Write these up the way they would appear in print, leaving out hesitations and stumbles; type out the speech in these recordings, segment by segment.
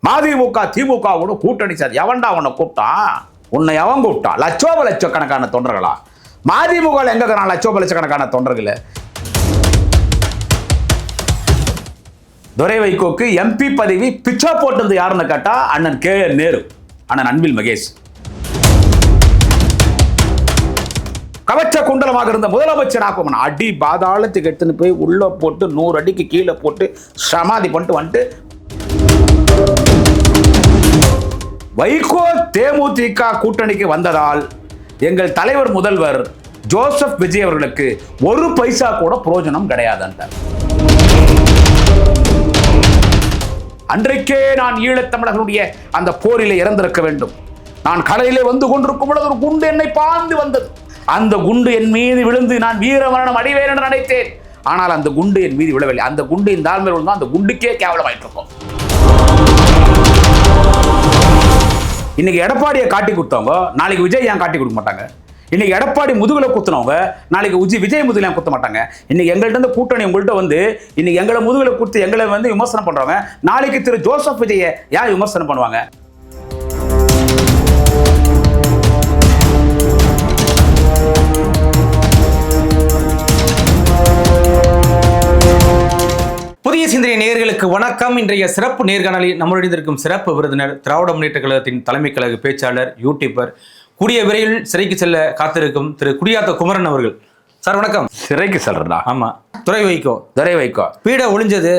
மதிமுக திமுகவோட கூட்டணி சார் எவன்டா அவனை கூப்பிட்டான்? உன்னை எவன் கூப்பிட்டான்? லட்சக்கணக்கான தொண்டர்களா? மதிமுக எங்க லட்சக்கணக்கான தொண்டர்கள்? துரை வைகோக்கு எம்பி பதவி பிச்சா போட்டது யாருன்னு கேட்டா அண்ணன் கே.என். நேரு, அண்ணன் அன்பில் மகேஷ். கவச்ச குண்டலமாக இருந்த முதலமைச்சர் ஆக்குமன் அடி பாதாளத்துக்கு எடுத்துன்னு போய் உள்ள போட்டு 100 அடிக்கு கீழே போட்டு சமாதி பண்ணிட்டு வந்துட்டு வைகோ தேமுதிக கூட்டணிக்கு வந்ததால் எங்கள் தலைவர் முதல்வர் ஜோசப் விஜய் அவர்களுக்கு ஒரு பைசா கூட பிரயோஜனம் கிடையாது. அன்றைக்கே நான் ஈழத்தமிழர்களுடைய அந்த போரிலே இறந்திருக்க வேண்டும். நான் கடலிலே வந்து கொண்டிருக்கும் பொழுது ஒரு குண்டு என்னை பாய்ந்து வந்தது. அந்த குண்டு என் மீது விழுந்து நான் வீரமரணம் அடைவேன் என்று நினைத்தேன். ஆனால் அந்த குண்டு என் மீது விழவில்லை. அந்த குண்டு இந்த ஆள் மேல் விழுந்தா அந்த குண்டுக்கே கேவலமாயிட்டு இருக்கும். இன்னைக்கு எடப்பாடியை காட்டி கொடுத்தவங்க நாளைக்கு விஜய் ஏன் காட்டி கொடுக்க மாட்டாங்க? இன்னைக்கு எடப்பாடி முதுகுல குத்துனவங்க நாளைக்கு விஜய் முதுகுல குத்த மாட்டாங்க. இன்னைக்கு எங்கள்கிட்ட இருந்து கூட்டணி உங்கள்கிட்ட வந்து இன்னைக்கு எங்களை முதுகுல குத்து எங்களை வந்து விமர்சனம் பண்றவங்க நாளைக்கு திரு ஜோசப் விஜயை யார் விமர்சனம் பண்ணுவாங்க? புதிய சிந்தனை நேயர்களுக்கு வணக்கம். இன்றைய சிறப்பு நேர்காணலில் நம்முடன் இருக்கும் சிறப்பு விருந்தினர் திராவிட முன்னேற்ற கழகத்தின் தலைமை கழக பேச்சாளர், யூடியூபர், கூடிய விரைவில் சிறைக்கு செல்ல காத்திருக்கும் திரு குடியாத்த குமரன் அவர்கள். சார் வணக்கம். சிறைக்கு செல்றா? ஆமா. துரை வைகோ பீட ஒளிஞ்சது.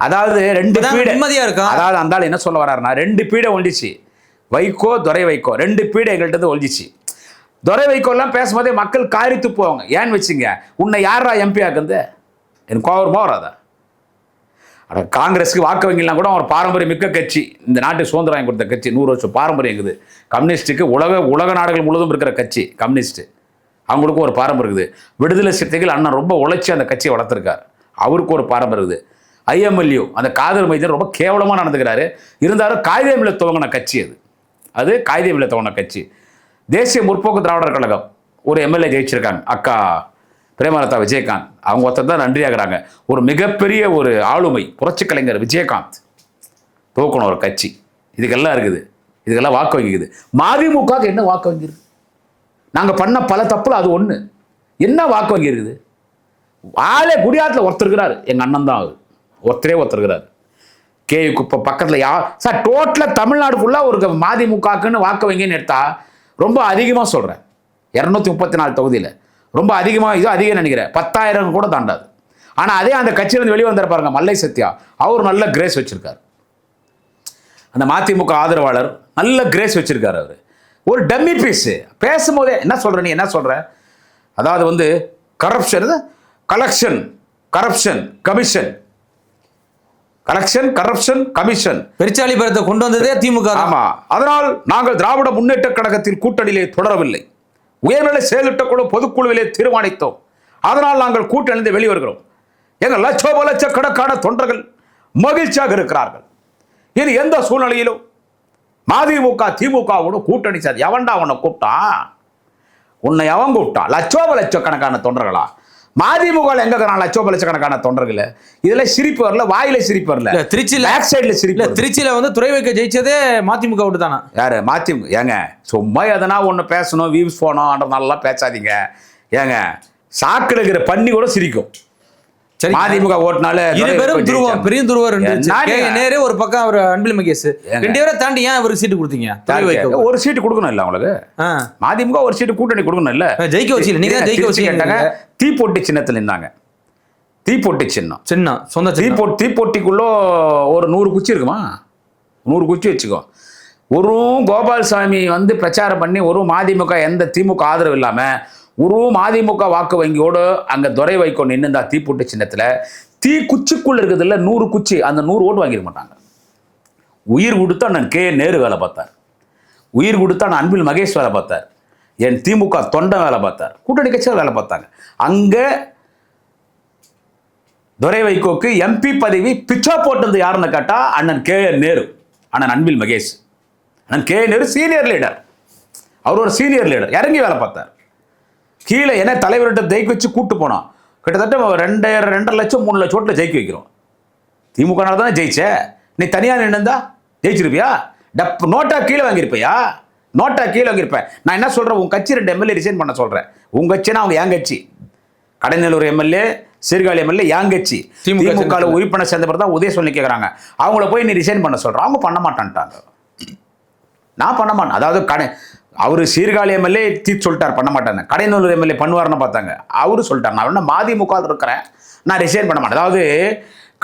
அதாவது 2 பீட நிம்மதியா இருக்கும். அதாவது அந்த ஆள் என்ன சொல்ல வர்றாருன்னா 2 பீட ஒழிச்சு வைகோ துரை வைகோ 2 பீட எங்கள்கிட்ட ஒழிச்சு. துரை வைகோ எல்லாம் பேசும்போதே மக்கள் காரித்து போவாங்க. ஏன்னு வச்சுங்க, உன்னை யாரா எம்பி ஆக்குது? எனக்கு கோவமா வராதா? காங்கிரஸுக்கு வாக்கு வங்கிலாம் கூட ஒரு பாரம்பரிய மிக்க கட்சி, இந்த நாட்டு சுதந்திரம் வாங்கி கொடுத்த கட்சி, 100 வருஷம் பாரம்பரியம் இருக்குது. கம்யூனிஸ்டுக்கு உலக நாடுகள் முழுவதும் இருக்கிற கட்சி கம்யூனிஸ்ட், அவங்களுக்கும் ஒரு பாரம்பரியம் இருக்குது. விடுதலை சிறுத்தைகள் அண்ணன் ரொம்ப உழைச்சி அந்த கட்சியை வளர்த்துருக்கார், அவருக்கு ஒரு பாரம்பரியம் இருக்குது. IMLU அந்த காதல் மைதன் ரொம்ப கேவலமாக நடந்துக்கிறாரு. இருந்தாலும் காகிதமில்ல துவங்கின கட்சி அது காகிதமில்ல துவங்கின கட்சி. தேசிய முற்போக்கு திராவிடர் கழகம் ஒரு MLA ஜெயிச்சிருக்காங்க, அக்கா பிரேமலதா விஜயகாந்த். அவங்க ஒருத்தர் தான் நன்றியாகிறாங்க. ஒரு மிகப்பெரிய ஒரு ஆளுமை புரட்சி கலைஞர் விஜயகாந்த் தூக்கணும் ஒரு கட்சி. இதுக்கெல்லாம் இருக்குது, இதுக்கெல்லாம் வாக்கு வங்கிக்குது. மதிமுக என்ன வாக்கு வங்கி இருக்கு? நாங்கள் பண்ண பல தப்புல அது ஒன்று. என்ன வாக்கு வங்கி இருக்குது? ஆளே குடியாத்தில் ஒருத்தர் இருக்கிறார், எங்கள் அண்ணன் தான் அவர், ஒருத்தரே இருக்கிறார். இப்போ பக்கத்தில் சார் டோட்டலாக தமிழ்நாடு ஃபுல்லாக ஒரு மதிமுகக்குன்னு வாக்கு வங்கின்னு எடுத்தா ரொம்ப அதிகமாக சொல்கிறேன். 234 தொகுதியில் ரொம்ப அதிகமாக, இது அதிகம் நினைக்கிறேன், 10,000 கூட தாண்டாது. ஆனால் அதே அந்த கட்சியிலிருந்து வெளியே வந்தார் பாருங்க மல்லை சத்யா, அவர் நல்ல கிரேஸ் வச்சிருக்கார். அந்த மதிமுக ஆதரவாளர் நல்ல கிரேஸ் வச்சிருக்காரு. அவர் ஒரு டம்மி பீஸ். பேசும்போதே என்ன சொல்ற, நீ என்ன சொல்ற? அதாவது வந்து corruption, collection, corruption, commission, collection, corruption, commission, பெருச்சாளி பரத்தை கொண்டு வந்ததே திமுக. ஆமா. அதனால் நாங்கள் திராவிட முன்னேற்ற கழகத்தில் கூட்டணியிலே தொடரவில்லை. உயர்நிலை செயலிட்ட குழு பொதுக்குழுவிலே தீர்மானித்தோம். அதனால் நாங்கள் கூட்டணிந்து வெளிவருகிறோம். எங்கள் லட்சக்கணக்கான தொண்டர்கள் மகிழ்ச்சியாக இருக்கிறார்கள். இனி எந்த சூழ்நிலையிலும் மதிமுக திமுகவோட கூட்டணி சார் எவன்டா அவனை கூப்பிட்டான்? உன்னை எவன் கூப்பிட்டான்? லட்சக்கணக்கான தொண்டர்களா? மதிமுக எங்க லட்சக்கணக்கான தொண்டர்கள்? இதுல சிரிப்பு வரல, வாயில சிரிப்பு வரல. திருச்சியில பேக் சைடுல சிரிப்பு. திருச்சியில வந்து துரை வைக்க ஜெயிச்சதே மதிமுக விட்டு தானே. யாரு? மதிமுக. ஏங்க சும்மா எதனா ஒன்று பேசணும், வியூஸ் போனோம் நல்லா பேசாதீங்க. ஏங்க சாக்கில் இருக்கிற பண்ணி கூட சிரிக்கும். மதிமுக ஓட்டுனால பெரிய துருவம் நேரே ஒரு பக்கம் அவர் அன்பில் மகேஷ் 2 பேரை தாண்டி ஏன் அவருக்கு சீட்டு கொடுத்தீங்க? ஒரு சீட்டு கொடுக்கணும் இல்ல உங்களுக்கு? மதிமுக ஒரு சீட்டு கூட்டணி கொடுக்கணும் இல்ல? ஜெயிக்க வச்சு நீங்க ஜெயிக்க வச்சு கேட்டாங்க. தீப்பொட்டி சின்னத்தில் நின்னாங்க. தீப்பொட்டி சின்னம் சொந்த தீப்பொட்டிக்குள்ள ஒரு 100 குச்சி இருக்குமா? 100 குச்சி வச்சுக்கோ. ஒரு கோபால்சாமி வந்து பிரச்சாரம் பண்ணி ஒரு மதிமுக எந்த திமுக ஆதரவு இல்லாம ஒரு மதிமுக வாக்கு வங்கியோடு அங்கே துரை வைகோ நின்றுந்தா தீப்பொட்டி சின்னத்தில் தீ குச்சிக்குள்ள இருக்குது இல்லை 100 குச்சி, அந்த 100 ஓட்டு வாங்கிட மாட்டாங்க. உயிர் கொடுத்தா நான் கே.என். நேரு வேலை பார்த்தார், உயிர் கொடுத்தா நான் அன்பில் மகேஷ் வேலை பார்த்தார், என் திமுக தொண்டை வேலை பார்த்தார், கூட்டணி கட்சியில் வேலை பார்த்தாங்க. அங்கே துரை வைகோக்கு MP பதவி பிச்சா போட்டது யாருன்னு கேட்டா அண்ணன் கே.என். நேரு, அண்ணன் அன்பில் மகேஷ். அண்ணன் கே.என். நேரு சீனியர் லீடர், அவர் ஒரு சீனியர் லீடர், இறங்கி வேலை பார்த்தார். கீழே என்ன தலைவர்கிட்ட ஜெயிக்க வச்சு கூட்டு போனோம். கிட்டத்தட்ட 2.5 லட்சம் 3 லட்சம் ஓட்டில் ஜெயிக்க வைக்கிறோம். திமுக தானே ஜெயிச்ச, நீ தனியாக நின்றுந்தா ஜெயிச்சிருப்பியா? நோட்டா கீழே வாங்கியிருப்பியா? நோட்டா கீழே வாங்கியிருப்பேன். நான் என்ன சொல்கிறேன், உங்கள் கட்சி 2 எம்எல்ஏ ரிசைன் பண்ண சொல்கிறேன். உங்கள் கட்சினா அவங்க என் கட்சி. கடைநல்லூர் எம்எல்ஏ, சீர்காழி எம்எல்ஏ என் கட்சி. திமுக உறுப்பினர் சேர்ந்த பிறகு தான் உதய சொல்லி கேட்குறாங்க. அவங்கள போய் நீ ரிசைன் பண்ண சொல்கிறேன். அவங்க பண்ண மாட்டான்ட்டாங்க. நான் பண்ண மாட்டேன். அதாவது அவர் சீர்காழி எம்எல்ஏ தீர்த்து சொல்லிட்டார் பண்ண மாட்டேன்னு. கடைநல்லூர் எம்எல்ஏ பண்ணுவார்னு பார்த்தாங்க. அவரு சொல்லிட்டார் நான் என்ன மதிமுக இருக்கிறேன், நான் ரிசைன் பண்ண மாட்டேன். அதாவது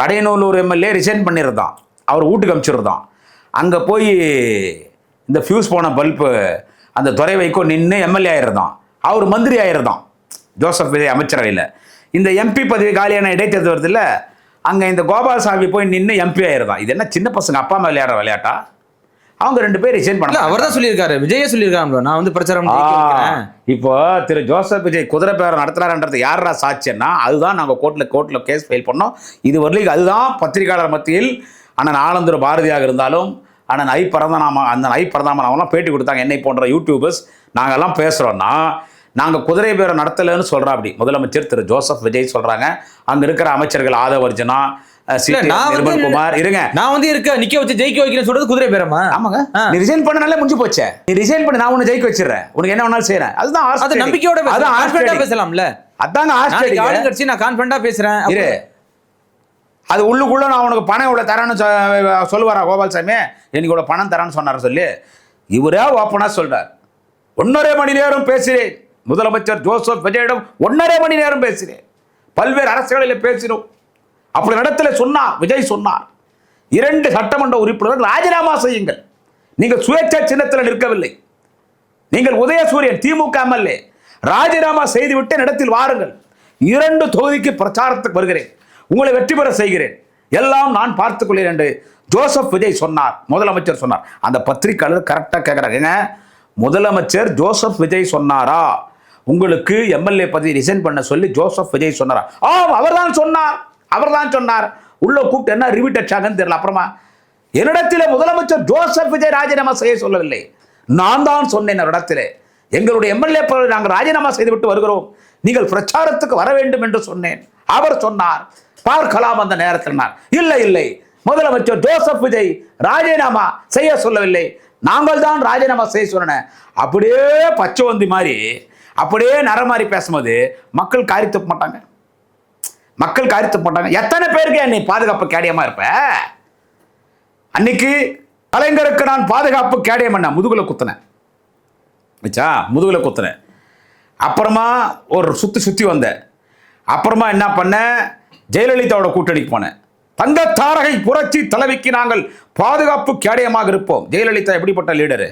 கடைநல்லூர் எம்எல்ஏ ரிசைன் பண்ணிடுறான், அவர் வீட்டுக்கு அனுப்பிச்சிடுறான். அங்கே போய் இந்த ஃபியூஸ் போன பல்பு அந்த துறை வைக்கோ நின்று எம்எல்ஏ ஆயிடுறான், அவர் மந்திரி ஆயிடுறான் ஜோசப் விஜய் அமைச்சரவையில். இந்த எம்பி பதவி காலியான இடைத்தேர்தல் வருது இல்லை, அங்கே இந்த கோபாலசாமி போய் நின்று எம்பி ஆயிடுறான். இது என்ன சின்ன பசங்க அப்பா அம்மா விளையாடுற விளையாட்டா? அவங்க 2 பேர் ரிசைன் பண்ணல. அவர் தான் சொல்லியிருக்காரு, விஜயே சொல்லியிருக்காங்க நான் வந்து பிரச்சாரம். இப்போ திரு ஜோசப் விஜய் குதிரை பேரம் நடத்துறாருன்றது யாரா சாட்சியன்னா, அதுதான் நாங்கள் கோர்ட்டில் கேஸ் ஃபைல் பண்ணோம். இது வரலைக்கு அதுதான் பத்திரிகையாளர் மத்தியில் அண்ணன் ஆனந்தர் பாரதியாக இருந்தாலும் அண்ணன் ஐ பரந்தாமன் அவங்களாம் பேட்டி கொடுத்தாங்க. என்னை போன்ற யூடியூபர்ஸ் நாங்கள்லாம் பேசுகிறோன்னா நாங்கள் குதிரை பேரம் நடத்தலைன்னு சொல்கிறோம். அப்படி முதலமைச்சர் திரு ஜோசப் விஜய் சொல்கிறாங்க. அங்கே இருக்கிற அமைச்சர்கள் ஆதவர்ஜனா, நிர்மல்குமார் இருங்க, நான் வந்து நிக்க வச்சு ஜெயிக்க வைக்கிறேன் சொல்றது குதிரை பேரமா? ஆமாங்க. நீ ரிசைன் பண்ணனால முடிஞ்சு போச்சே. நீ ரிசைன் பண்ணி நான் உன்னை ஜெயிக்க வச்சிடுறேன், உனக்கு என்ன வேணாலும் செய்யறேன். அதுதான் அது நம்பிக்கையோட பேசலாம்ல. அதாங்க ஆளுங்கட்சி நான் கான்ஃபிடண்டா பேசுறேன். அது உள்ளுக்குள்ள நான் உனக்கு பணம் இவ்வளவு தரேன்னு சொல்லுவாரா கோபால்சாமி? எனக்கு இவ்வளவு பணம் தரான்னு சொன்னார சொல்லி இவரே ஓப்பனா சொல்றார். 1.5 மணி நேரம் பேசுகிறேன் முதலமைச்சர் ஜோசப் விஜயிடம், 1.5 மணி நேரம் பேசுகிறேன், பல்வேறு அரசுகளில் பேசினோம். அப்படி நடத்தல சொன்னார் விஜய் சொன்னார், 2 சட்டமன்ற உறுப்பினர்கள் ராஜினாமா செய்யுங்கள், நீங்கள் சுயேட்சை சின்னத்தில் நிற்கவில்லை, நீங்கள் உதயசூரியன் திமுக எம்எல்ஏ ராஜினாமா செய்துவிட்டு இடத்தில் வாருங்கள், 2 தொகுதிக்கு பிரச்சாரத்துக்கு வருகிறேன், உங்களை வெற்றி பெற செய்கிறேன், எல்லாம் நான் பார்த்துக் கொள்கிறேன் என்று ஜோசப் விஜய் சொன்னார். முதலமைச்சர் சொன்னார். அந்த பத்திரிகையாளர் கரெக்டாக கேட்குறாங்க, முதலமைச்சர் ஜோசப் விஜய் சொன்னாரா உங்களுக்கு எம்எல்ஏ பதவி ரிசைன் பண்ண சொல்லி ஜோசப் விஜய் சொன்னாரா? அவர்தான் சொன்னார். உள்ள கூப்பிட்டு என்ன ரிவிட் அடிச்சாங்கன்னு தெரியல. அப்புறமா என்னிடத்தில் முதலமைச்சர் ஜோசப் விஜய் ராஜினாமா செய்ய சொல்லவில்லை, நான் தான் சொன்னேன். இடத்திலே எங்களுடைய எம்எல்ஏ பதவி நாங்கள் ராஜினாமா செய்துவிட்டு வருகிறோம், நீங்கள் பிரச்சாரத்துக்கு வர வேண்டும் என்று சொன்னேன். அவர் சொன்னார் பார்க்கலாம் அந்த நேரத்தில். இல்லை முதலமைச்சர் ஜோசப் விஜய் ராஜினாமா செய்ய சொல்லவில்லை, நாங்கள் தான் ராஜினாமா செய்ய சொன்னேன். அப்படியே பச்சைவந்தி மாதிரி அப்படியே நர மாதிரி பேசும்போது மக்கள் காரித்து மாட்டாங்க. எத்தனை பேருக்கு என்னை பாதுகாப்பு கேடயமா இருப்ப? அன்னைக்கு கலைஞருக்கு நான் பாதுகாப்பு கேடயம் பண்ண முதுகுல குத்துனேன். அப்புறமா ஒரு சுத்தி வந்தேன். அப்புறமா என்ன பண்ண, ஜெயலலிதாவோட கூட்டணிக்கு போனேன். தங்க தாரகை புரட்சி தலைவிக்கு நாங்கள் பாதுகாப்பு கேடயமாக இருப்போம். ஜெயலலிதா எப்படிப்பட்ட லீடரு,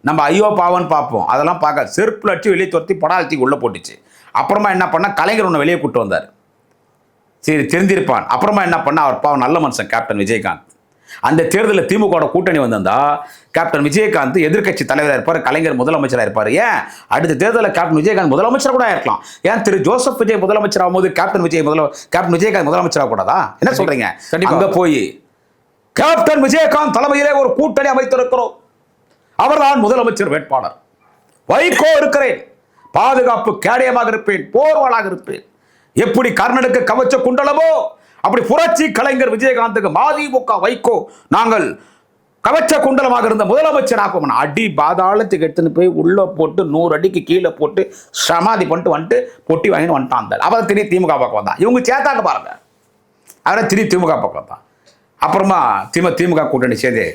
நம்ம ஐயோ பாவன்னு பார்ப்போம், அதெல்லாம் பார்க்க செருப்புல அடிச்சு வெளியே துரத்தி படாலத்தி உள்ள போட்டுச்சு. அப்புறமா என்ன பண்ண, கலைஞர் ஒன்று வெளியே கூட்டு வந்தார், சரி தெரிஞ்சிருப்பான். அப்புறமா என்ன பண்ண, அவர் பாவம் நல்ல மனுஷன் கேப்டன் விஜயகாந்த். அந்த தேர்தலில் திமுக கூட்டணி வந்திருந்தா கேப்டன் விஜயகாந்த் எதிர்க்கட்சி தலைவராக இருப்பார், கலைஞர் முதலமைச்சராக இருப்பார். ஏன் அடுத்த தேர்தலில் கேப்டன் விஜயகாந்த் முதலமைச்சர் கூட இருக்கலாம். ஏன் திரு ஜோசப் விஜய் முதலமைச்சர் ஆகும்போது கேப்டன் விஜயகாந்த் முதலமைச்சராக கூடாதா? என்ன சொல்றீங்க? அங்க போய் கேப்டன் விஜயகாந்த் தலைமையிலே ஒரு கூட்டணி அமைத்திருக்கிறோம், அவர்தான் முதலமைச்சர் வேட்பாளர், வைகோ இருக்கிறேன், பாதுகாப்பு கேடயமாக இருப்பேன், போர்வாளாக இருப்பேன். எப்படி கர்ணனுக்கு கவச்ச குண்டலமோ அப்படி புரட்சி கலைஞர் விஜயகாந்துக்கு மதிமுக வைகோ நாங்கள் கவச்ச குண்டலமாக இருந்த முதலமைச்சராக அடி பாதாளத்துக்கு எடுத்துன்னு போய் உள்ள போட்டு 100 அடிக்கு கீழே போட்டு சமாதி பண்ணிட்டு வந்துட்டு பொட்டி வாங்கிட்டு வந்துட்டான். அவரை திடீர் திமுக பக்கம் வந்தான். இவங்க சேர்த்தாங்க பாருங்க, அவரை திடீர் திமுக பக்கம் வந்தான். அப்புறமா திமுக கூட்டணி சேர்ந்து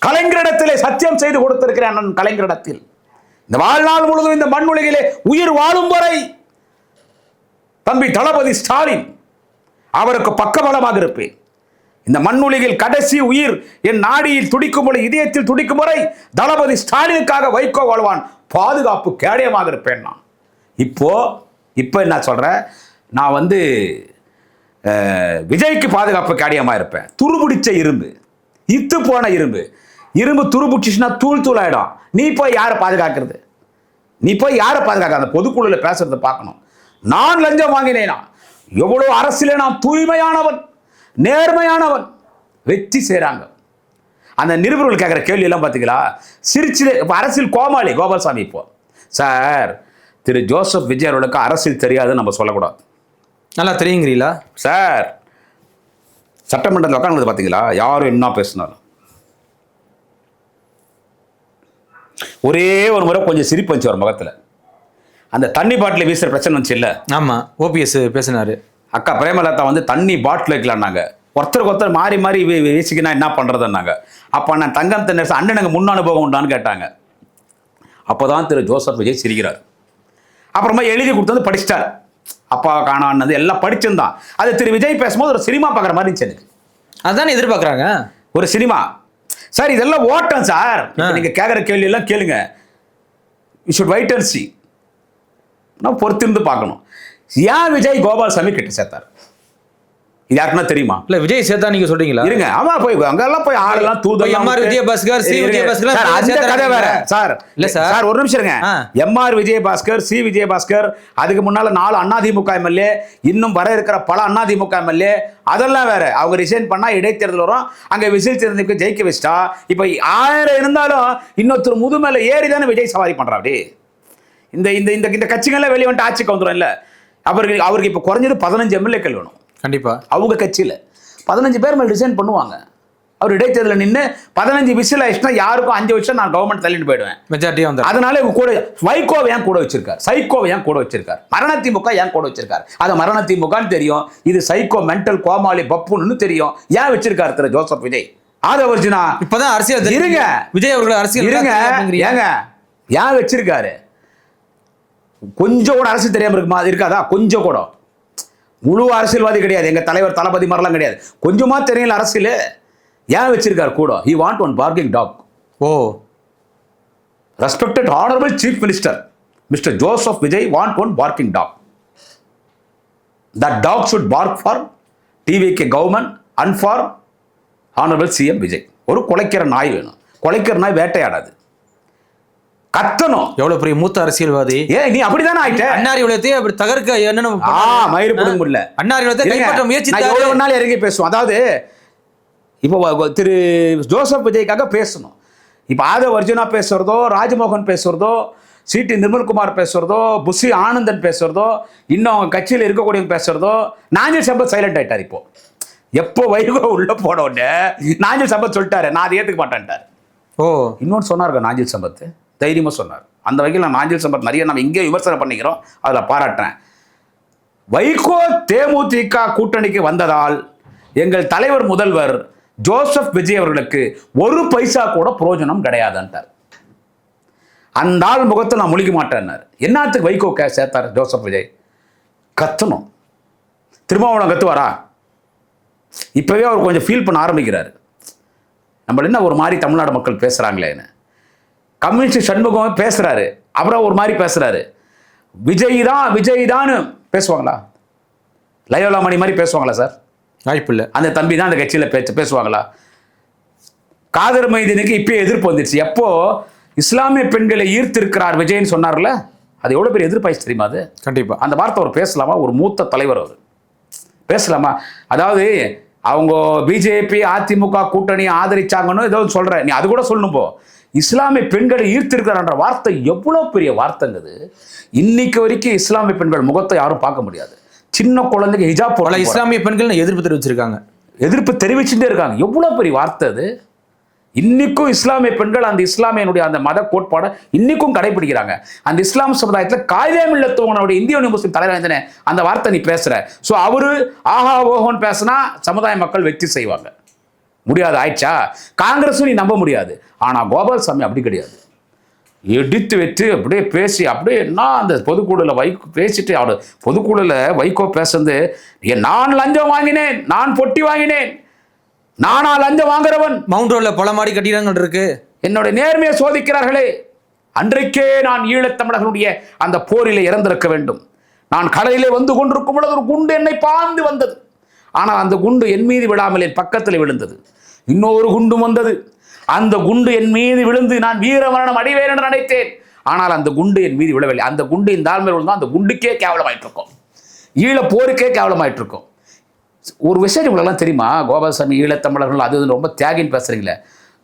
கலைஞரிடத்திலே சத்தியம் செய்து கொடுத்திருக்கிறேன். அண்ணன் கலைஞரிடத்தில் இந்த வாழ்நாள் முழுவதும் இந்த மண் உலகிலே உயிர் வாழும் வரை தம்பி தளபதி ஸ்டாலின் அவருக்கு பக்கபலமாக இருப்பேன். இந்த மண்ணுலகில் கடைசி உயிர் என் நாடியில் துடிக்கும் பொழுது, இதயத்தில் துடிக்கும் வரை தளபதி ஸ்டாலினுக்காக வைகோ வாழ்வான், பாதுகாப்பு கேடயமாக இருப்பேன். நான் இப்போ என்ன சொல்றேன், நான் வந்து விஜய்க்கு பாதுகாப்பு கேடயமாக இருப்பேன். துருபிடிச்ச இரும்பு, இத்து போன இரும்பு துருபிடிச்சுன்னா தூள் ஆயிடும். நீ போய் யாரை பாதுகாக்கிறது? அந்த பொதுக்குழுல பேசுறதை பார்க்கணும். நான் லஞ்சம் வாங்கினேனா, எவ்வளவு அரசியல நான் தூய்மையானவன், நேர்மையானவன், வெற்றி செய்றாங்க. அந்த நிருபர்கள் கேட்குற கேள்வி எல்லாம் பார்த்தீங்களா, சிரிச்சு. இப்போ அரசியல் கோமாளி கோபால்சாமி. இப்போ சார் திரு ஜோசப் விஜய் அவர்களுக்கு அரசியல் தெரியாதுன்னு நம்ம சொல்லக்கூடாது. நல்லா தெரியுங்கிறீங்களா சார்? சட்டமன்றத்தில் உட்காந்து பார்த்தீங்களா, யாரும் என்ன பேசினாலும் ஒரே ஒரு முறை கொஞ்சம் சிரிப்பு வந்துச்சு ஒரு முகத்தில். அந்த தண்ணி பாட்டில் வீசுகிற பிரச்சனை வந்துச்சு இல்லை? ஆமாம், ஓபிஎஸ் பேசினார். அக்கா பிரேமலதா வந்து தண்ணி பாட்டில் வைக்கலான்னாங்க. ஒருத்தருக்கு ஒருத்தர் மாறி மாறி வீசிக்கினா என்ன பண்ணுறதுன்னாங்க. அப்போ நான் தங்கம் தென்னரசு அண்ணனுக்கு முன் அனுபவம் உண்டான்னு கேட்டாங்க. அப்போ தான் திரு ஜோசப் விஜய் சிரிக்கிறார். அப்புறமா எழுதி கொடுத்தது படிச்சிட்டார். அப்பா காணான்னது எல்லாம் படிச்சிருந்தான். அது திரு விஜய் பேசும்போது ஒரு சினிமா பார்க்குற மாதிரி இருந்துச்சு எனக்கு. அதுதானே எதிர்பார்க்குறாங்க, ஒரு சினிமா. சார் இதெல்லாம் ஓட்டம் சார். நீங்கள் கேட்குற கேள்வி எல்லாம் கேளுங்க. You should wait and see. நான் பொறுத்திருந்து பார்க்கணும். ஏன் விஜய் கோபால்சாமி கிட்ட சேர்த்தார்? இது யாருக்குன்னா தெரியுமா? இல்ல விஜய் சேர்த்தா நீங்க சொல்றீங்களா? இருங்க, ஆமா போய் அங்கெல்லாம் போய் ஆளெல்லாம் தூதல். எம்ஆர் விஜயபாஸ்கர், சி விஜயபாஸ்கர் அந்த கதை வேற சார். இல்ல சார் ஒரு நிமிஷம் இருங்க. எம்ஆர் விஜயபாஸ்கர், சி விஜயபாஸ்கர், அதுக்கு முன்னால 4 அதிமுக எம்எல்ஏ, இன்னும் வர இருக்கிற பல அதிமுக எம்எல்ஏ, அதெல்லாம் வேற. அவங்க ரிசைன் பண்ணா இடைத்தேர்தல் வரும், அங்க விசில் சேர்ந்து ஜெயிக்க வச்சிட்டா. இப்ப 1000 இருந்தாலும் இன்னொருத்தர் முதுமேல ஏறி தானே விஜய் சவாரி பண்றா. அப்படி இந்த இந்த இந்த கட்சிகள்லாம் வெளியே வந்துட்டு ஆட்சிக்கு வந்துடும் இல்ல. அவருக்கு இப்ப குறைஞ்சது 15 எம்எல்ஏக்கள் வேணும். கண்டிப்பா அவங்க கட்சியில் 15 பேர் மேலே ரிசைன் பண்ணுவாங்க. அவர் இடைத்தேர்தலில் நின்று 15 விசில் ஆயிடுச்சுன்னா யாருக்கும் 5 வருஷம் நான் கவர்மெண்ட் தள்ளிட்டு போயிடுவேன். மெஜாரிட்டியாக வந்து அதனால இவங்க கூட வைகோவை ஏன் கூட வச்சிருக்கார், சைக்கோவை ஏன் கூட வச்சிருக்கார், மரண திமுக ஏன் கூட வச்சிருக்கார்? அது மரண திமுகன்னு தெரியும், இது சைக்கோ மென்டல் கோமாளி பப்புன்னு தெரியும். ஏன் வச்சிருக்காரு திரு ஜோசப் விஜய்? ஆதவர்ஜுனா இப்பதான் அரசியல் இருங்க, விஜய் அவர்கள் அரசியல் இருங்க, ஏங்க ஏன் வச்சிருக்காரு? கொஞ்சம் கூட அரசியல் தெரியாம இருக்குமா? இருக்காதா? கொஞ்சம் கூட. முழு அரசியல்வாதி கிடையாது, எங்க தலைவர் தளபதி மாதிரிலாம் கிடையாது. கொஞ்சமா தெரியல அரசியல். ஏன் வச்சிருக்காரு கூட? He want one barking dog. O, respected honorable chief minister Mr. Joseph Vijay want one barking dog. That dog should bark for TVK government and for honorable CM Vijay. ஒரு குலைக்கிற நாய் வேணும். குலைக்கிற நாய் வேட்டையாடாது, கத்தணும். எவ்வளவு பெரிய மூத்த அரசியல்வாதி. நீ அப்படிதானே ஆயிட்ட. அன்னாரி உலகத்தை அப்படி தகர்க்க என்னன்னு மயிறு பிடுங்க முடியல. அன்னாரி உலகத்தை கைப்பற்ற முயற்சி எவ்வளவு நாள் இறங்கி பேசுவோம். அதாவது இப்போ திரு ஜோசப் விஜய்க்காக பேசணும். இப்போ ஆதவ் அர்ஜுனா பேசுறதோ, ராஜ்மோகன் பேசுறதோ, சிடி நிர்மல்குமார் பேசுறதோ, புஷி ஆனந்தன் பேசுறதோ, இன்னும் கட்சியில் இருக்கக்கூடியவங்க பேசுறதோ, நாஞ்சில் சம்பத் சைலண்ட் ஆயிட்டார். இப்போ எப்போ வைகோ உள்ள போன உடனே நாஞ்சில் சம்பத் சொல்லிட்டாரு, நான் அதை ஏற்றுக்க மாட்டேன்ட்டார். ஓ, இன்னொன்று சொன்னாருங்க நாஞ்சில் சம்பத், தைரியமாக சொன்னார். அந்த வகையில் நான் நாஞ்சில் சம்பத் நிறைய நம்ம இங்கே விமர்சனம் பண்ணிக்கிறோம், அதில் பாராட்டுறேன். வைகோ தேமுதிக கூட்டணிக்கு வந்ததால் எங்கள் தலைவர் முதல்வர் ஜோசப் விஜய் அவர்களுக்கு ஒரு பைசா கூட பிரயோஜனம் கிடையாதுன்ட்டார். அந்த ஆள் முகத்தை நான் முழிக்க மாட்டேன்னார். என்னத்துக்கு வைகோ சேர்த்தார் ஜோசப் விஜய்? கத்தணும். திருமாவளவன் கத்துவாரா? இப்போவே அவர் கொஞ்சம் ஃபீல் பண்ண ஆரம்பிக்கிறார். நம்மள என்ன ஒரு மாதிரி தமிழ்நாடு மக்கள் பேசுகிறாங்களேன்னு. கம்யூனிஸ்ட் சண்முகம் பேசுறாரு, அப்புறம் ஒரு மாதிரி பேசுறாரு. விஜய் தான் பேசுவாங்களா? லயோலா மணி மாதிரி பேசுவாங்களா சார்? வாய்ப்பு இல்லை. அந்த தம்பி தான் அந்த கட்சியில் பேசுவாங்களா? காதர் மைதீனுக்கு இப்பயே எதிர்ப்பு வந்துருச்சு. எப்போ இஸ்லாமிய பெண்களை ஈர்த்திருக்கிறார் விஜய்னு சொன்னார்ல, அது எவ்வளோ பெரிய எதிர்ப்பாயிச்சு தெரியுமா? அது கண்டிப்பாக அந்த வார்த்தை அவர் பேசலாமா? ஒரு மூத்த தலைவர் அவர் பேசலாமா? அதாவது அவங்க பிஜேபி அதிமுக கூட்டணி ஆதரிச்சாங்கன்னு ஏதோ சொல்ற, நீ அது கூட சொல்லணும். போ இஸ்லாமிய பெண்களை ஈர்த்திருக்கிறான்ற வார்த்தை எவ்வளோ பெரிய வார்த்தைங்குது. இன்னைக்கு வரைக்கும் இஸ்லாமிய பெண்கள் முகத்தை யாரும் பார்க்க முடியாது. சின்ன குழந்தைங்க ஹிஜாப் போல இஸ்லாமிய பெண்கள் எதிர்ப்பு தெரிவிச்சிருக்காங்க, எதிர்ப்பு தெரிவிச்சுட்டே இருக்காங்க. எவ்வளோ பெரிய வார்த்தை அது. இன்னைக்கும் இஸ்லாமிய பெண்கள் அந்த இஸ்லாமியனுடைய அந்த மத கோட்பாடை இன்னைக்கும் கடைபிடிக்கிறாங்க. அந்த இஸ்லாம் சமுதாயத்தில் காயிதே மில்லத்துவனுடைய இந்திய முஸ்லிம் தலைவர் அந்த வார்த்தை நீ பேசுற. ஸோ அவரு ஆஹா ஓஹோன்னு பேசினா சமுதாய மக்கள் வெற்றி செய்வாங்க. முடியாது ஆயிடுச்சா? காங்கிரஸும் நீ நம்ப முடியாது. ஆனால் கோபால்சாமி அப்படி கிடையாது. எடுத்து வச்சு அப்படியே பேசி அப்படியே நான் அந்த பொதுக்குழுவில் வைகோ பேசிட்டு, அவர் பொதுக்குழுவில் வைகோ பேசுறது, நான் லஞ்சம் வாங்கினேன், நான் பொட்டி வாங்கினேன், நானா லஞ்சம் வாங்குறவன், மவுண்ட் ரோட்ல பல மாடி கட்டிடங்கள் இருக்கு, என்னுடைய நேர்மையை சோதிக்கிறார்களே, அன்றைக்கே நான் ஈழத்தமிழர்களுடைய அந்த போரிலே இறந்திருக்க வேண்டும். நான் கடையிலே வந்து கொண்டிருக்கும் பொழுது ஒரு குண்டு என்னை பாய்ந்து வந்தது. ஆனால் அந்த குண்டு என் மீது விழாமல் என் பக்கத்தில் விழுந்தது. இன்னொரு குண்டு வந்தது, அந்த குண்டு என் மீது விழுந்து நான் வீரமரணம் அடைவேன் என்று நினைத்தேன். ஆனால் அந்த குண்டு என் மீது விழவில்லை. அந்த குண்டு இந்த ஆள் மேல் விழுந்தா அந்த குண்டுக்கே கேவலமாயிட்டு இருக்கும், ஈழ போருக்கே கேவலமாயிட்டு இருக்கும். ஒரு விஷயம் இவ்வளோலாம் தெரியுமா? கோபால்சாமி ஈழத்தமிழர்கள் அது ரொம்ப தியாகின்னு பேசுறீங்களே.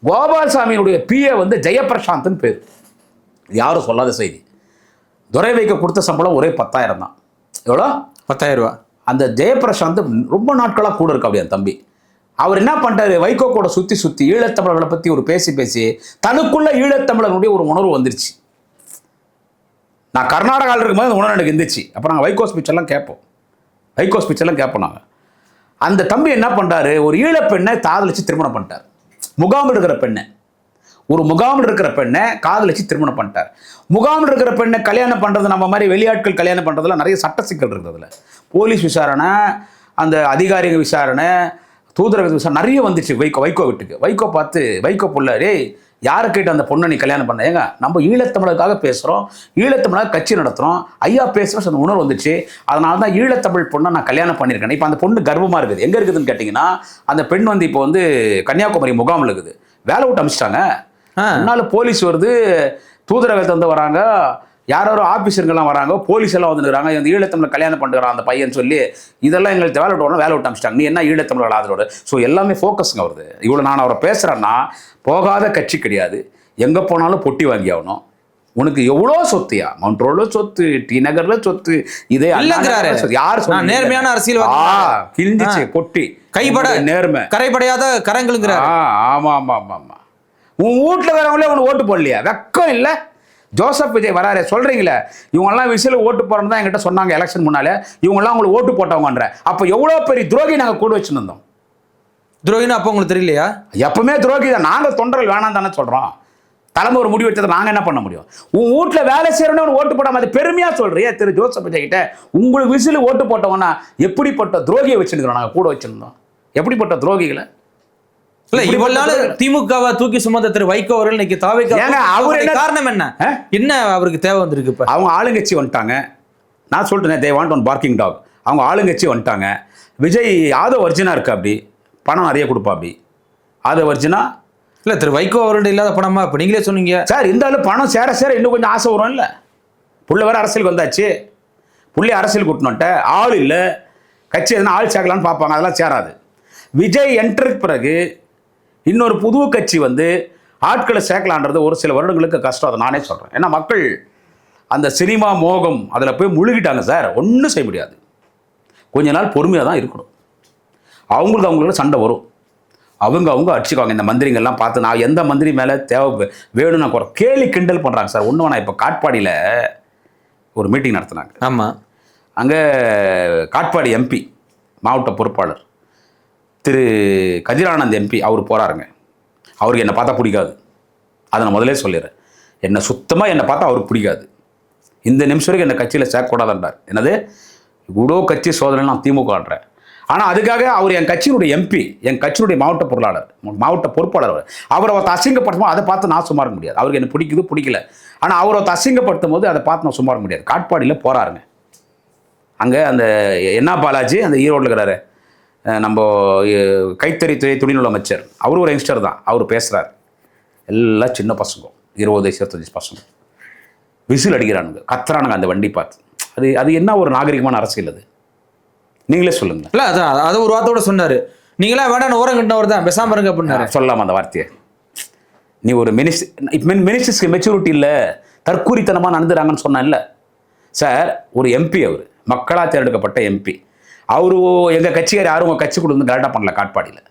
கோபால்சாமியினுடைய பிஏ வந்து ஜெயபிரசாந்த்னு பேர். யாரும் சொல்லாத செய்தி. துரை வைக்க கொடுத்த சம்பளம் ஒரே 10,000 தான். எவ்வளோ? 10,000 ரூபா. அந்த ஜெயபிரசாந்த் ரொம்ப நாட்களாக கூட இருக்கு. அப்படியே தம்பி அவர் என்ன பண்ணிட்டாரு, வைகோ கூட சுற்றி சுற்றி ஈழத்தமிழர்களை பற்றி ஒரு பேசி தனக்குள்ள ஈழத்தமிழர்களுடைய ஒரு உணர்வு வந்துருச்சு. நான் கர்நாடகாவில் இருக்கும்போது அந்த உணர்வு எனக்கு இருந்துச்சு. அப்போ நாங்கள் வைகோ ஸ்பீச் எல்லாம் கேட்போம் நாங்கள். அந்த தம்பி என்ன பண்ணுறாரு, ஒரு ஈழப்பெண்ணை காதலிச்சு திருமணம் பண்ணிட்டார். முகாமில் இருக்கிற பெண்ணை காதலிச்சு திருமணம் பண்ணிட்டார். முகாமில் இருக்கிற பெண்ணை கல்யாணம் பண்ணுறது நம்ம மாதிரி வெளியாட்கள் கல்யாணம் பண்ணுறதுல நிறைய சட்ட சிக்கல் இருக்கிறதுல போலீஸ் விசாரணை, அந்த அதிகாரிகள் விசாரணை, தூதரக விசாரணை நிறைய வந்துச்சு. வைகோ வீட்டுக்கு வைகோ பார்த்து வைகோ புள்ள, டேய் யாரை கேட்டு அந்த பொண்ணை நீ கல்யாணம் பண்ண? ஏங்க நம்ம ஈழத்தமிழருக்காக பேசுகிறோம், ஈழத்தமிழாக கட்சி நடத்துகிறோம், ஐயா பேசுகிறோம், அந்த உணர்வு வந்துச்சு. அதனால தான் ஈழத்தமிழ் பொண்ணை நான் கல்யாணம் பண்ணியிருக்கேன். இப்போ அந்த பொண்ணு கர்ப்பமாக இருக்குது. எங்கே இருக்குதுன்னு கேட்டிங்கன்னா, அந்த பெண் வந்து இப்போ வந்து கன்னியாகுமரி முகாமில் இருக்குது. வேலை விட்டு அமிச்சிட்டாங்க. அதனால போலீஸ் வருது, தூதரகத்தை வந்து வராங்க, யாரோ ஆஃபீஸருங்கெல்லாம் வராங்க, போலீஸ் எல்லாம் வந்துருக்காங்க. இந்த ஈழத்தமிழ் கல்யாணம் பண்ணுறான் அந்த பையன் சொல்லி இதெல்லாம் எங்களுக்கு வேலை விட்டு வேலை விட்டு அமிச்சிட்டாங்க. நீ என்ன ஈழத்தமிழ் ஆதரவோட? ஸோ எல்லாமே ஃபோக்கஸுங்க வருது. இவ்வளோ நான் அவரை பேசுகிறேன்னா, போகாத கட்சி கிடையாது, எங்கே போனாலும் பொட்டி வாங்கி ஆகணும். உனக்கு எவ்வளோ சொத்துயா, மவுண்ட் ரோடில் சொத்து, டி நகரில் சொத்து, இதே யார் சொன்னா? நேர்மையான அரசியல் கிழிஞ்சிச்சு பொட்டி, கைப்பட நேர்மை, கரைப்படையாத கரங்களுங்கிற. ஆமாம் ஆமாம் ஆமாம் ஆமாம். உன் வீட்டில் வரவங்களே உனக்கு ஓட்டு போடலையா? வெக்கம் இல்லை? ஜோசப் விஜய் வராரு சொல்கிறீங்களே, இவங்கெல்லாம் விசில் ஓட்டு போகிறோம்னு தான் என்கிட்ட சொன்னாங்க எலெக்ஷன் முன்னாலே. இவங்கெல்லாம் உங்களுக்கு ஓட்டு போட்டவங்கன்ற. அப்போ எவ்வளோ பெரிய துரோகி நாங்கள் கூட வச்சுருந்தோம். துரோகின்னு அப்போ உங்களுக்கு தெரியலையா? எப்பவுமே துரோகி தான். நாங்கள் தொண்டர்கள் வேணாம் தானே சொல்கிறோம். தலைமை ஒரு முடிவு எடுத்ததை நாங்கள் என்ன பண்ண முடியும்? உன் வீட்டில் வேலை செய்யறோன்னு ஓட்டு போடாமல் அது பெருமையாக சொல்கிறியே திரு ஜோசப் விஜய் கிட்ட. உங்களுக்கு விசில் ஓட்டு போட்டவங்கன்னா எப்படிப்பட்ட துரோகியை வச்சுருக்கிறோம் நாங்கள் கூட வச்சுருந்தோம்? எப்படிப்பட்ட துரோகிகளை? இல்ல இவளால திமுகவை தூக்கி சுமந்த திரு வைகோ அவர்கள் இன்னைக்கு காரணம் என்ன? என்ன அவருக்கு தேவை வந்திருக்கு? இப்ப அவங்க ஆளுங்கட்சி வந்துட்டாங்க. நான் சொல்லிட்டேன், they want one parking talk. அவங்க ஆளுங்கட்சி வந்துட்டாங்க. விஜய் யாதவ் வர்ஜினா இருக்கு, அப்படி பணம் நிறைய கொடுப்பா. அப்படி யாதவ் வர்ஜினா இல்லை திரு வைகோ அவர்கள்ட்ட இல்லாத பணமா? இப்போ நீங்களே சொன்னீங்க சார். இருந்தாலும் பணம் சேர இன்னும் கொஞ்சம் ஆசை வரும். இல்லை புள்ள வேற அரசியலுக்கு வந்தாச்சு, புள்ளி அரசியல் கூட்டணுன்ட்ட ஆள் இல்லை, கட்சி எதுனா ஆள் சேர்க்கலான்னு பார்ப்பாங்க, அதெல்லாம் சேராது. விஜய் என்ட்ருக்கு பிறகு இன்னொரு புது கட்சி வந்து ஆட்களை சேர்க்கலான்றது ஒரு சில வருடங்களுக்கு கஷ்டம். அதை நானே சொல்கிறேன். ஏன்னா மக்கள் அந்த சினிமா மோகம் அதில் போய் முழுகிட்டாங்க சார். ஒன்றும் செய்ய முடியாது. கொஞ்ச நாள் பொறுமையாக தான் இருக்கணும். அவங்களுக்கு சண்டை வரும். அவங்க அடிச்சுக்குவாங்க. இந்த மந்திரிங்கள்லாம் பார்த்து நான் எந்த மந்திரி மேலே தேவை வேணும்னு நான் கேலி கிண்டல் பண்ணுறாங்க சார். ஒன்று வேணா இப்போ காட்பாடியில் ஒரு மீட்டிங் நடத்துனாங்க. ஆமாம், அங்கே காட்பாடி எம்பி மாவட்ட பொறுப்பாளர் திரு கதிரானந்த் எம்பி அவர் போகிறாருங்க. அவருக்கு என்னை பார்த்தா பிடிக்காது. அதை நான் முதலே சொல்லிடுறேன். என்னை சுத்தமாக என்னை பார்த்தா அவருக்கு பிடிக்காது. இந்த நிமிஷம் வரைக்கும் என்னை கட்சியில் சேர்க்கக்கூடாதுன்றார். என்னது இவ்வளோ கட்சி சோதனை நான் திமுகன்றேன். ஆனால் அதுக்காக அவர் என் கட்சியினுடைய எம்பி, என் கட்சியினுடைய மாவட்ட பொறுப்பாளர், அவரை ஒருத்த அசிங்கப்படுத்தும் அதை பார்த்து நான் சும்மா இருக்க முடியாது. அவருக்கு என்ன பிடிக்கல. ஆனால் அவரை ஒருத்த அசிங்கப்படுத்தும் போது அதை பார்த்து நான் சும்மா இருக்க முடியாது. காட்பாடியில் போகிறாருங்க. அங்கே அந்த என்ன பாலாஜி அந்த ஈரோட்டில் இருக்கிறாரு, நம்ம கைத்தறித்துறை துணிநூல் அமைச்சர், அவர் ஒரு யங்ஸ்டர் தான். அவர் பேசுகிறார். எல்லாம் சின்ன பசங்க, 20-25 பசங்க விசில் அடிக்கிறானுங்க, கத்துறானுங்க அந்த வண்டி பார்த்து. அது என்ன ஒரு நாகரிகமான அரசியல்? அது நீங்களே சொல்லுங்க. இல்லை அதை ஒரு வார்த்தையோட சொன்னார். நீங்களா வேண்டாம் ஓரம் கட்டினவர் தான், பேசாம இருங்க அப்படின்னாரு. சொல்லலாமா அந்த வார்த்தையை? நீ ஒரு மினிஸ்டர்ஸ்க்கு மெச்சூரிட்டி இல்லை, தற்கூரித்தனமாக நடந்துறாங்கன்னு சொன்னேன்ல சார். ஒரு எம்பி, அவர் மக்களால் தேர்ந்தெடுக்கப்பட்ட எம்பி. அவரு எங்கள் கட்சிக்கார் யாரும் உங்கள் கட்சி கொடுத்து கரெக்டாக பண்ணல காட்பாடியில்.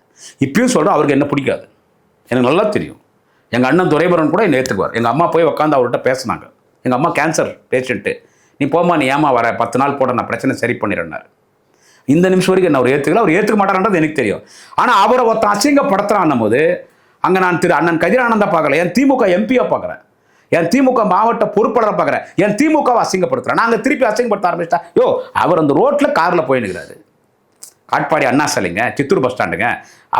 இப்பயும் சொல்கிறோம், அவருக்கு என்ன பிடிக்காது எனக்கு நல்லா தெரியும். எங்கள் அண்ணன் துரைபுரன் கூட என்னை ஏற்றுக்குவார். எங்கள் அம்மா போய் உட்காந்து அவர்கிட்ட பேசினாங்க. எங்கள் அம்மா கேன்சர் பேஷண்ட்டு, நீ போமா, நீ ஏமா வர, 10 நாள் போட நான் பிரச்சனை சரி பண்ணிடுறேன்னார். இந்த நிமிஷம் வரைக்கும் என்ன அவர் ஏற்றுக்கல. அவர் ஏற்றுக்க மாட்டார்ன்றது எனக்கு தெரியும். ஆனால் அவரை ஒருத்தன் அசிங்கப்படுத்துறான்னும் போது அங்கே நான் திரு அண்ணன் கதிரானந்தா பார்க்கல, என் திமுக எம்பியாக பார்க்குறேன், என் திமுக மாவட்ட பொறுப்பாளரை பார்க்குறேன், என் திமுகவை அசிங்கப்படுத்துகிறேன். நாங்கள் திருப்பி அசிங்கப்படுத்த ஆரம்பிச்சிட்டா, அவர் அந்த ரோட்டில் காரில் போயினுக்கிறாரு. காட்பாடி அண்ணா சாலைங்க, சித்தூர் பஸ் ஸ்டாண்டுங்க,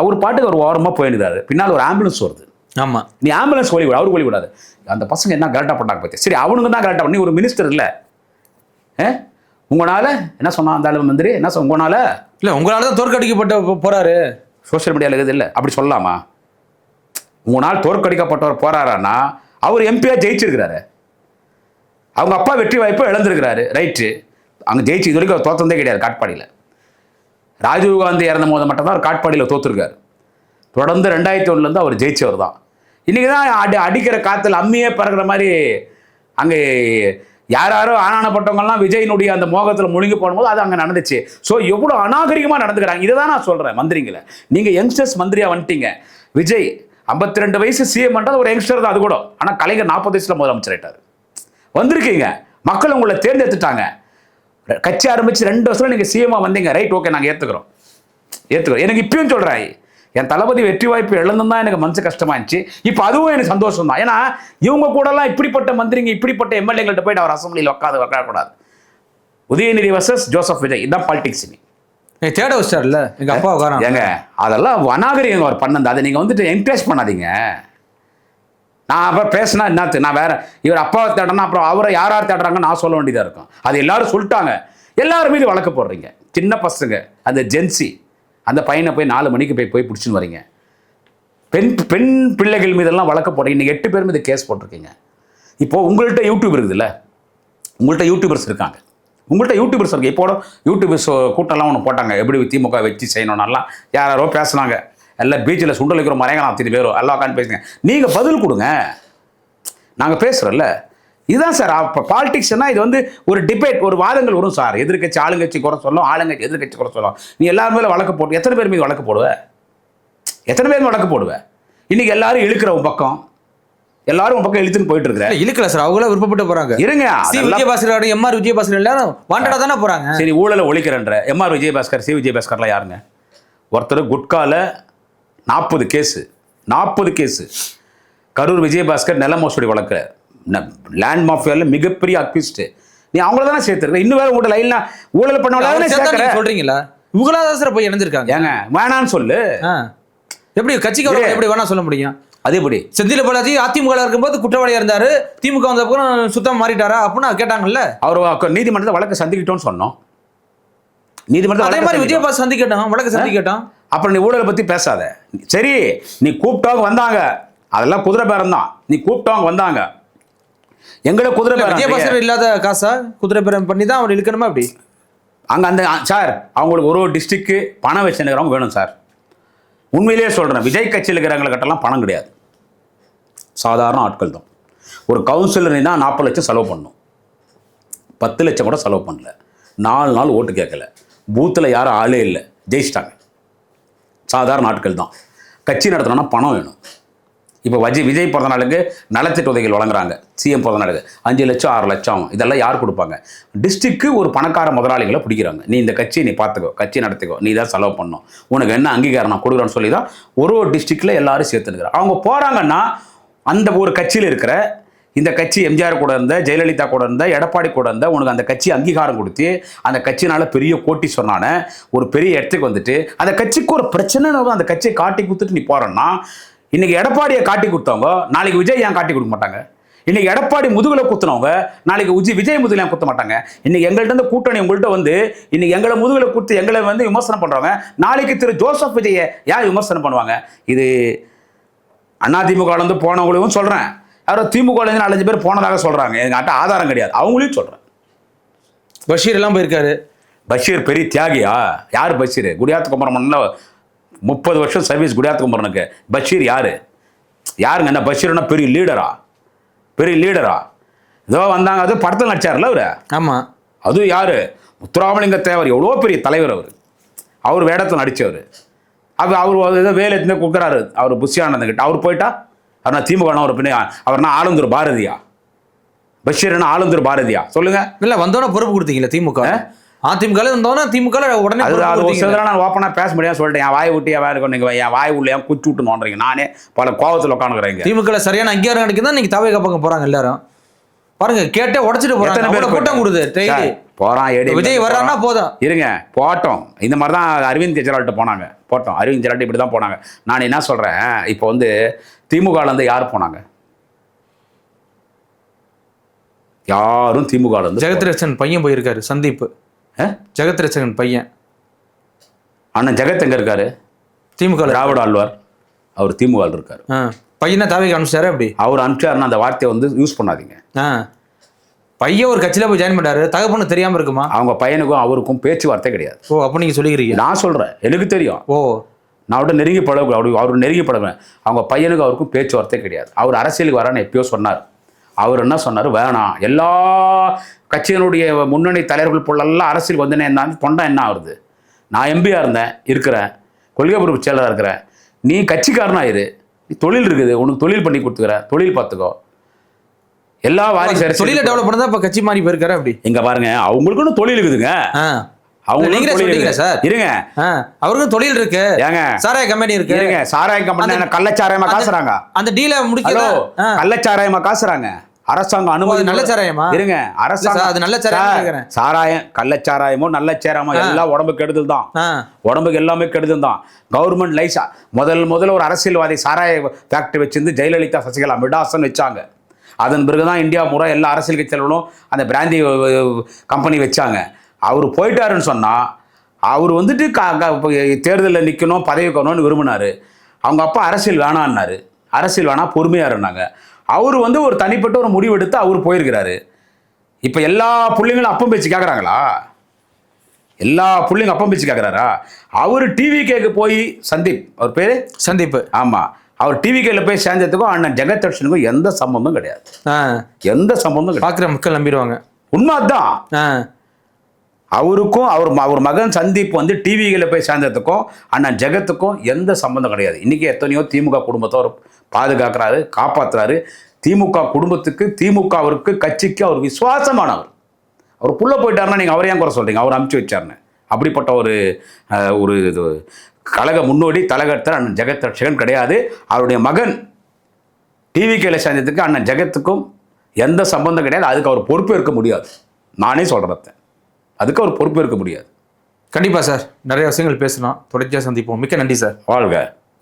அவர் பாட்டுக்கு ஒரு ஓரமாக போயினுக்கிறாரு. பின்னால் ஒரு ஆம்புலன்ஸ் வருது. ஆமாம், நீ ஆம்புலன்ஸ் ஒளி விட, அவருக்கு ஒளி விடாது. அந்த பசங்க என்ன கரெக்டாக பண்ணாங்க பற்றி. சரி, அவனுங்க தான் கரெக்டாக பண்ணி, ஒரு மினிஸ்டர் இல்லை உங்களால் என்ன சொன்னா அந்த மந்திரி என்ன சொன்ன, உங்களால் இல்லை, உங்களால் தான் தோற்கடிக்கப்பட்ட போகிறாரு. சோஷியல் மீடியாவில் இருக்குது இல்லை, அப்படி சொல்லலாமா? உங்களால் தோற்கடிக்கப்பட்டவர் போகிறாரான்னா அவர் எம்பியாக ஜெயிச்சிருக்கிறாரு. அவங்க அப்பா வெற்றி வாய்ப்பை இழந்திருக்கிறாரு. ரைட்டு, அங்கே ஜெயிச்சு இது வரைக்கும் அவர் தோற்றந்தே கிடையாது. காட்பாடியில் ராஜீவ்காந்தி இறந்த போது மட்டும்தான் அவர் காட்பாடியில் தோற்றுருக்காரு. தொடர்ந்து 2001 அவர் ஜெயிச்சவர் தான். இன்றைக்கி தான் அடிக்கிற காற்றுல அம்மியே பறக்கிற மாதிரி அங்கே யாரோ ஆனானப்பட்டவங்கலாம் விஜயினுடைய அந்த மோகத்தில் முழுங்கி போடும்போது அது அங்கே நடந்துச்சு. ஸோ எவ்வளோ அநாகரிகமாக நடந்துக்கிறாங்க. இதை தான் நான் சொல்கிறேன். மந்திரிங்களை நீங்கள் யங்ஸ்டர்ஸ் மந்திரியாக வந்துட்டீங்க. விஜய் 52 வயசு சிஎம் பண்ணுறது ஒரு யங்ஸ்டர் தான் அது கூட. ஆனால் கலைஞர் 40 வயசில் முதலமைச்சர் ஆயிட்டார். வந்திருக்கீங்க, மக்கள் உங்களை தேர்ந்தெடுத்துட்டாங்க. கட்சி ஆரம்பித்து 2 வருஷம் நீங்கள் சிஎம்மாக வந்தீங்க. ரைட், ஓகே, நாங்கள் ஏற்றுக்கிறோம். எனக்கு இப்பயும் சொல்கிறேன், என் தளபதி வெற்றி வாய்ப்பு இழந்தும் தான் எனக்கு மனசு கஷ்டமா இருந்துச்சு. இப்போ அதுவும் எனக்கு சந்தோஷம் தான். ஏன்னா இவங்க கூடலாம் இப்படிப்பட்ட மந்திரிங்க, இப்படிப்பட்ட எம்எல்ஏங்கள்ட்ட போயிட்டு அவர் அசம்பிளியில் உட்காரக்கூடாது. உதயநிதி வர்சஸ் ஜோசப் விஜய், இதுதான் பாலிடிக்ஸ். தேட வச்சார்ல எங்கள் அப்பா உட்காரம். ஏங்க அதெல்லாம் அநாகரிகம் அவர் பண்ணது. அதை நீங்கள் வந்துட்டு என்கரேஜ் பண்ணாதீங்க. நான் அப்புறம் பேசினா என்னத்து, நான் வேற இவர் அப்பாவை தேடனா அப்புறம் அவரை யார் தேடுறாங்கன்னு நான் சொல்ல வேண்டியதாக இருக்கும். அது எல்லாரும் சொல்லிட்டாங்க. எல்லாரும் மீது வழக்கு போடுறீங்க. சின்ன பசங்க, அந்த ஜென்சி, அந்த பையனை போய் 4 மணிக்கு போய் பிடிச்சின்னு வரீங்க. பெண் பிள்ளைகள் மீதெல்லாம் வழக்கு போடுறீங்க. இன்னைக்கு 8 பேர் மீது கேஸ் போட்டிருக்கீங்க. இப்போது உங்கள்கிட்ட யூடியூப் இருக்குதுல்ல, உங்கள்கிட்ட யூடியூபர்ஸ் இருக்காங்க. இப்போ யூடியூபர்ஸ் கூட்டம்லாம் ஒன்று போட்டாங்க, எப்படி திமுக வச்சு செய்யணும்னாலாம் யாரோ பேசுனாங்க. எல்லாம் பீச்சில் சுண்டல் வைக்கிற மறைங்க 40 பேரும் எல்லாம் உட்காந்து பேசுங்க. நீங்கள் பதில் கொடுங்க, நாங்கள் பேசுகிறோம்ல. இதுதான் சார் அப்போ பாலிடிக்ஸ்னா. இது வந்து ஒரு டிபேட், ஒரு வாதங்கள் வரும் சார். எதிர்கட்சி ஆளுங்கட்சி குறை சொல்லும், ஆளுங்கட்சி எதிர்கட்சி குறை சொல்லும். நீ எல்லாரும் மேலே வழக்கு போட்டு எத்தனை பேர் மீது வழக்கு போடுவேன்? இன்னைக்கு எல்லாரும் இழுக்கிற ஒரு பக்கம், எல்லாரும் பக்கம் இழுத்துன்னு போயிட்டு இருக்கிற. இழுக்கல சார், அவங்கள விருப்பப்பட்டு போறாங்க. இருங்க, விஜயபாஸ்கர், எம்ஆர் விஜயபாஸ்கர் எல்லாரும் வாண்டடா தானே போறாங்க. சரி, ஊழலை ஒழிக்கிறன்ற எம்ஆர் விஜயபாஸ்கர், சி விஜயபாஸ்கர்லாம் யாருங்க? ஒருத்தர் குட்கால 40 கேஸு. கரூர் விஜயபாஸ்கர் நில மோசடி வழக்கு, லேண்ட் மாஃபியாவில் மிகப்பெரிய அக்யூஸ்ட். நீ அவங்கள தானே சேர்த்துருக்க. இன்னும் வேற உங்கள்ட்ட லைன்ல ஊழல் பண்ண சொல்றீங்களா? இவங்களா தான் சார் போய் இணைஞ்சிருக்காங்க. ஏங்க வேணான்னு சொல்லு. எப்படி கட்சிக்கு எப்படி வேணா சொல்ல முடியும்? அதே எப்படி செந்தில் பாலாஜி அதிமுக இருக்கும்போது குற்றவாளியா இருந்தாரு, திமுக வந்த அப்புறம் சுத்தம் மாறிட்டாரா அப்படின்னு கேட்டாங்கல்ல. அவர் நீதிமன்றத்தை வழக்கு சந்திக்கிட்டோம்னு சொன்னோம். அதே மாதிரி விஜயபாஸ் சந்திக்கட்டும், வழக்கு சந்திக்கட்டும். அப்புறம் நீ ஊழலை பத்தி பேசாத. சரி, நீ கூப்பிட்டவங்க வந்தாங்க, அதெல்லாம் குதிரை பேரம் தான். நீ கூப்பிட்டவங்க வந்தாங்க, எங்களை குதிரை பேரம். விஜயபாஸ்கர் இல்லாத காசா குதிரை பேரம் பண்ணி தான் அவர் இழுக்கணுமா? அப்படி அங்கே அந்த சார் அவங்களுக்கு ஒரு டிஸ்ட்ரிக்ட் பணம் வச்சுருக்கிறவங்க வேணும் சார். உண்மையிலேயே சொல்கிறேன், விஜய் கட்சியில் இருக்கிறவங்களுக்கெல்லாம் பணம் கிடையாது, சாதாரண ஆட்கள் தான். ஒரு கவுன்சிலர் தான் 40 லட்சம் செலவு பண்ணணும், 10 லட்சம் கூட செலவு பண்ணல. 4 நாள் ஓட்டு கேட்கல, பூத்தில் யாரும் ஆளே இல்லை, ஜெயிச்சிட்டாங்க. சாதாரண ஆட்கள் தான். கட்சி நடத்தணும்னா பணம் வேணும். இப்போ விஜய் பிறந்த நாளுக்கு நலத்திட்ட உதவிகள் வழங்குறாங்க. சிஎம் பிறந்த நாளுக்கு 5 லட்சம் 6 லட்சம் இதெல்லாம் யார் கொடுப்பாங்க? டிஸ்ட்ரிக்ட்டு ஒரு பணக்கார முதலாளிகளை பிடிக்கிறாங்க. நீ இந்த கட்சியை நீ பார்த்துக்கோ, கட்சி நடத்திக்கோ, நீ தான் செலவு பண்ணணும், உனக்கு என்ன அங்கீகாரம் நான் கொடுக்குறேன்னு சொல்லி தான் ஒரு டிஸ்ட்ரிக்டில் எல்லாரும் சேர்த்துருக்குறாங்க. அவங்க போகிறாங்கன்னா அந்த ஒரு கட்சியில் இருக்கிற இந்த கட்சி எம்ஜிஆர் கூட இருந்த, ஜெயலலிதா கூட இருந்த, எடப்பாடி கூட இருந்த, உனக்கு அந்த கட்சி அங்கீகாரம் கொடுத்து அந்த கட்சினால பெரிய கோட்டீஸ்வரனான ஒரு பெரிய இடத்துக்கு வந்துட்டு அந்த கட்சிக்கு ஒரு பிரச்சனை அந்த கட்சியை காட்டி கொடுத்துட்டு நீ போகிறேன்னா, இன்னைக்கு எடப்பாடியை காட்டி கொடுத்தவங்க நாளைக்கு விஜய் ஏன் காட்டி கொடுக்க மாட்டாங்க? இன்னைக்கு எடப்பாடி முதுகுல குத்துனவங்க நாளைக்கு விஜய் முதுகுல ஏன் குத்த மாட்டாங்க? இன்னைக்கு எங்கள்கிட்ட இருந்து கூட்டணி உங்கள்கிட்ட வந்து இன்னைக்கு எங்களை முதுகுல குத்து எங்களை வந்து விமர்சனம் பண்றவங்க நாளைக்கு திரு ஜோசப் விஜயை யார் விமர்சனம் பண்ணுவாங்க? இது அதிமுக வந்து போனவங்களையும் சொல்றேன், யாரோ திமுக 4-5 பேர் போனதாக சொல்றாங்க. எங்கிட்ட ஆதாரம் கிடையாது, அவங்களையும் சொல்றேன். பஷீர் எல்லாம் போயிருக்காரு. பஷீர் பெரிய தியாகியா? யார் பஷீர்? குடியாத்த குமரமன்ல 30 வருஷம் சர்வீஸ் குடியாத்த குமரனுக்கு. பஷீர் யாருங்க? என்ன பஷீர்னா பெரிய லீடரா? ஏதோ வந்தாங்க, அது படத்தில் நடிச்சார்ல அவரு. ஆமா, அது யாரு? முத்துராமலிங்க தேவர், எவ்வளோ பெரிய தலைவர் அவர் வேடத்தில் நடித்தவர். அவர் ஏதோ வேலை எடுத்துன்னு கொடுக்குறாரு அவர் புஷியானந்தங்கிட்ட. அவர் போயிட்டா அவர்னா திமுக ஒரு பின்ன அவர்னா ஆளுந்தூர் பாரதியா? பஷீர்னா ஆளுந்தூர் பாரதியா? சொல்லுங்க. இல்லை வந்தோன்னா பொறுப்பு கொடுத்தீங்களா திமுக? அதிமுக வந்தோன்னா திமுக உடனே நான் ஓப்பனாக பேச முடியாது சொல்லிட்டேன். என் வாய் விட்டு வேறு நீங்கள் என் வாய் உள்ள ஏன் குச்சி விட்டு நோண்டுறீங்க? நானே பல கோவத்தில் உட்காந்துக்கிறேங்க. திமுக சரியான அங்கீகாரம் கிடைக்குதான் நீங்கள் தவை பக்கம் போகிறாங்க எல்லாரும். பாருங்க, கேட்டே உடச்சிட்டு போகிறாங்க. கூட்டம் கொடுது போகிறான். விஜய் வர்றான்னா போதும் இருங்க, போட்டோம். இந்த மாதிரி தான் அரவிந்த் கெஜ்ரிவால்கிட்ட போனாங்க. அரவிந்த் கெஜ்ரிவால் இப்படி தான் போனாங்க. நான் என்ன சொல்கிறேன், இப்போ வந்து திமுகலேருந்து யார் போனாங்க? யாரும் திமுகலேருந்து. ஜெகத்ரட்சன் பையன் போயிருக்காரு, சந்தீப். ஜெகத்ரட்சகன் பையன் அண்ணன் ஜெகத் எங்க இருக்காரு? திமுக. திராவிட ஆழ்வார், அவர் திமுக இருக்காரு. பையனை தாவைக்கு அனுப்பிச்சாரு. அப்படி அவர் அனுப்பிச்சாருன்னா அந்த வார்த்தையை வந்து யூஸ் பண்ணாதீங்க. பையன் ஒரு கட்சியில் போய் ஜாயின் பண்ணாரு, தகப்பன்னு தெரியாம இருக்குமா? அவங்க பையனுக்கும் அவருக்கும் பேச்சுவார்த்தை கிடையாது. ஓ, அப்போ நீங்க சொல்லிக்கிறீங்க. நான் சொல்றேன், எனக்கு தெரியும். ஓ, நான் அவர்கிட்ட நெருங்கி பழகு, அவர் நெருங்கி பழகுவேன். அவங்க பையனுக்கு அவருக்கும் பேச்சுவார்த்தை கிடையாது. அவர் அரசியலுக்கு வரான்னு எப்பயோ சொன்னார். அவர் என்ன சொன்னார், வேணாம், எல்லா கட்சியினுடைய முன்னணி தலைவர்கள் போலெல்லாம் அரசியல் வந்தனே இருந்தாலும் தொண்டை என்ன ஆகுது, நான் எம்பியாக இருந்தேன், இருக்கிறேன், கொள்கை பொறுப்பு செயலராக இருக்கிறேன், நீ கட்சிக்காரனாயிரு, நீ தொழில் இருக்குது, உனக்கு தொழில் பண்ணி கொடுத்துக்கிறேன், தொழில் பார்த்துக்கோ, எல்லா வாரிசு தொழிலை டெவலப் பண்ணதா இப்போ கட்சி மாறி போயிருக்காரு. அப்படி இங்க பாருங்க, அவங்களுக்குன்னு தொழில் இருக்குதுங்க. அவங்க சார் இருங்க, அவருக்கும் தொழில் இருக்கு. ஏங்க சாராய கம்பெனி இருக்கு. இருங்க, சாராய கம்பெனி கள்ளச்சாராயமா காசுறாங்க. அந்த டீலை முடிக்கல, கள்ளச்சாராயமா காசுறாங்க. அரசாங்கம் அனுமதி. நல்ல சாராயமா? இருங்க, அரசாங்கம் அது நல்ல சாராயம். சாராயம் கள்ளச்சாராயமோ நல்ல சாராயமோ எல்லாம் உடம்புக்கு கெடுதல் தான். உடம்புக்கு எல்லாமே கெடுதல் தான். கவர்மெண்ட் லைசா முதல்ல ஒரு அரசியல்வாதி சாராய ஃபேக்டரி வச்சிருந்து ஜெயலலிதா, சசிகலா, மிடாசன் வச்சாங்க. அதன் பிறகுதான் இந்தியா முறை எல்லா அரசியல் கட்சிகளும் அந்த பிராந்தி கம்பெனி வச்சாங்க. அவர் போயிட்டாருன்னு சொன்னால், அவர் வந்துட்டு தேர்தலில் நிற்கணும், பதவி வரணும்னு விரும்பினார். அவங்க அப்பா அரசியல் வேணான்னாரு. அரசியல் வேணா, பொறுமையாக இருந்தாங்க. அவர் ஒரு தனிப்பட்ட ஒரு முடிவெடுத்து அவர் போயிருக்கிறாரு. இப்போ எல்லா பிள்ளைங்களும் அப்பம் பேச்சு கேட்குறாங்களா? எல்லா பிள்ளைங்க அப்பம் பேச்சு கேட்குறாரா? அவர் டிவிகேக்கு போய் சந்தீப், அவர் பேர் சந்தீப், ஆமாம், அவர் டிவிகேல போய் சேர்ந்ததுக்கும் அண்ணன் ஜெகத் தர்ஷனுக்கும் எந்த சம்பந்தமும் கிடையாது. எந்த சம்பந்தமும் கிடையாது. பார்க்குற மக்கள் நம்பிடுவாங்க. உண்மை அதுதான். அவருக்கும் அவர் மகன் சந்தீப் டிவிகளை போய் சேர்ந்ததுக்கும் அண்ணன் ஜெகத்துக்கும் எந்த சம்பந்தம் கிடையாது. இன்றைக்கி எத்தனையோ திமுக குடும்பத்தை அவர் பாதுகாக்கிறாரு, காப்பாற்றுறாரு. திமுக குடும்பத்துக்கு, திமுக அவருக்கு, கட்சிக்கு அவர் விசுவாசமானவர். அவர் புள்ள போயிட்டாருன்னா நீங்கள் அவரையும் குறை சொல்கிறீங்க, அவர் அமுச்சு வச்சாருன்னு. அப்படிப்பட்ட ஒரு கழக முன்னோடி தலைகர்த்தர் அண்ணன் ஜெகத் ரட்சகன் கிடையாது. அவருடைய மகன் டிவிகேல சேர்ந்ததுக்கு அண்ணன் ஜெகத்துக்கும் எந்த சம்பந்தம் கிடையாது. அதுக்கு அவர் பொறுப்பு இருக்க முடியாது. நானே சொல்கிறத, அதுக்கு அவர் பொறுப்பு இருக்க முடியாது. கண்டிப்பாக சார், நிறைய விஷயங்கள் பேசணும். தொடர்ச்சியாக சந்திப்போம். மிக்க நன்றி சார். வாழ்க.